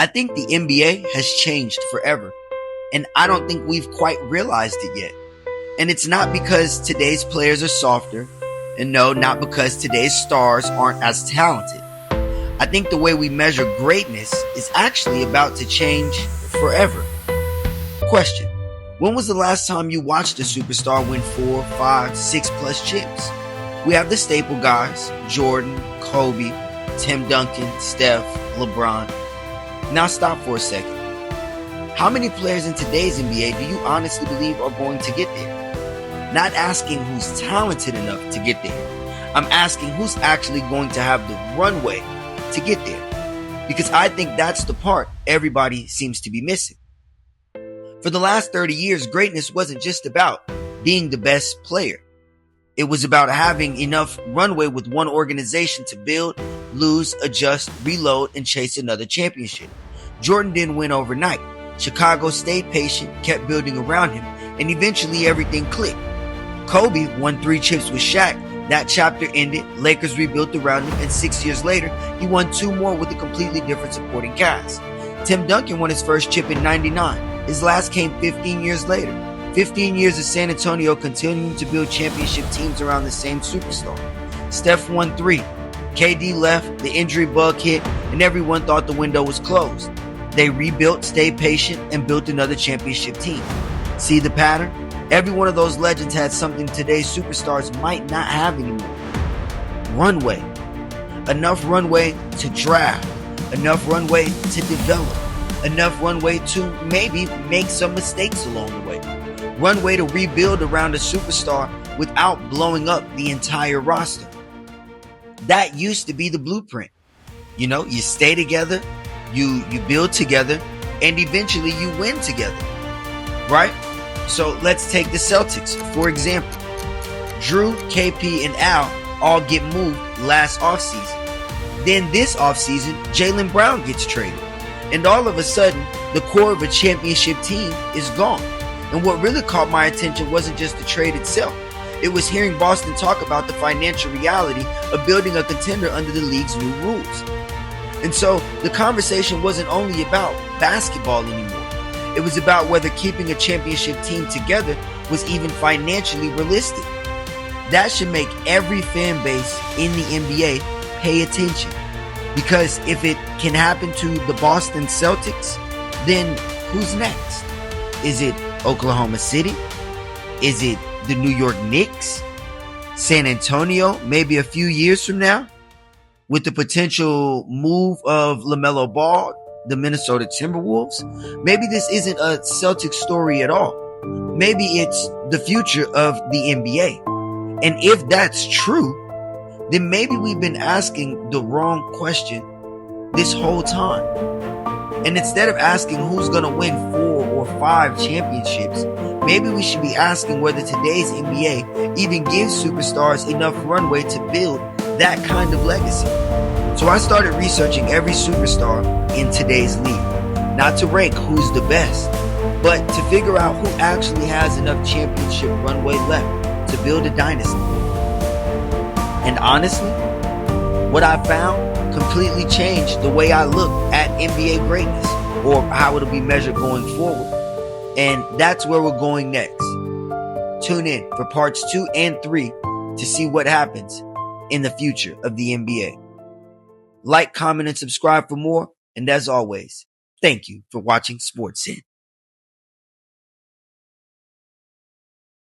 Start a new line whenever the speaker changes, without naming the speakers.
I think the NBA has changed forever, and I don't think we've quite realized it yet. And it's not because today's players are softer, and no, not because today's stars aren't as talented. I think the way we measure greatness is actually about to change forever. Question: when was the last time you watched a superstar win 4, 5, 6 plus chips? We have the staple guys: Jordan, Kobe, Tim Duncan, Steph, LeBron. Now stop for a second. How many players in today's NBA do you honestly believe are going to get there? Not asking who's talented enough to get there. I'm asking who's actually going to have the runway to get there. Because I think that's the part everybody seems to be missing. For the last 30 years, greatness wasn't just about being the best player. It was about having enough runway with one organization to build, lose, adjust, reload, and chase another championship. Jordan didn't win overnight. Chicago stayed patient, kept building around him, and eventually everything clicked. Kobe won 3 chips with Shaq. That chapter ended, Lakers rebuilt around him, and 6 years later, he won 2 more with a completely different supporting cast. Tim Duncan won his first chip in '99. His last came 15 years later. 15 years of San Antonio continuing to build championship teams around the same superstar. Steph won 3. KD left, the injury bug hit, and everyone thought the window was closed. They rebuilt, stayed patient, and built another championship team. See the pattern? Every one of those legends had something today's superstars might not have anymore. Runway. Enough runway to draft. Enough runway to develop. Enough runway to maybe make some mistakes along the way. Runway to rebuild around a superstar without blowing up the entire roster. That used to be the blueprint. You know, you stay together, you build together, and eventually you win together. Right? So let's take the Celtics, for example. Drew, KP, and Al all get moved last offseason. Then this offseason, Jaylen Brown gets traded. And all of a sudden, the core of a championship team is gone. And what really caught my attention wasn't just the trade itself. It was hearing Boston talk about the financial reality of building a contender under the league's new rules. And so the conversation wasn't only about basketball anymore. It was about whether keeping a championship team together was even financially realistic. That should make every fan base in the NBA pay attention. Because if it can happen to the Boston Celtics, then who's next? Is it Oklahoma City? Is it the New York Knicks? San Antonio, maybe a few years from now? With the potential move of LaMelo Ball, the Minnesota Timberwolves? Maybe this isn't a Celtics story at all. Maybe it's the future of the NBA. And if that's true, then maybe we've been asking the wrong question this whole time. And instead of asking who's going to win 4 or 5 championships, maybe we should be asking whether today's NBA even gives superstars enough runway to build that kind of legacy. So I started researching every superstar in today's league, not to rank who's the best, but to figure out who actually has enough championship runway left to build a dynasty. And honestly, what I found completely changed the way I look at NBA greatness, or how it'll be measured going forward. And that's where we're going next. Tune in for parts 2 and 3 to see what happens in the future of the NBA. Like, comment, and subscribe for more. And as always, thank you for watching SportsCenter.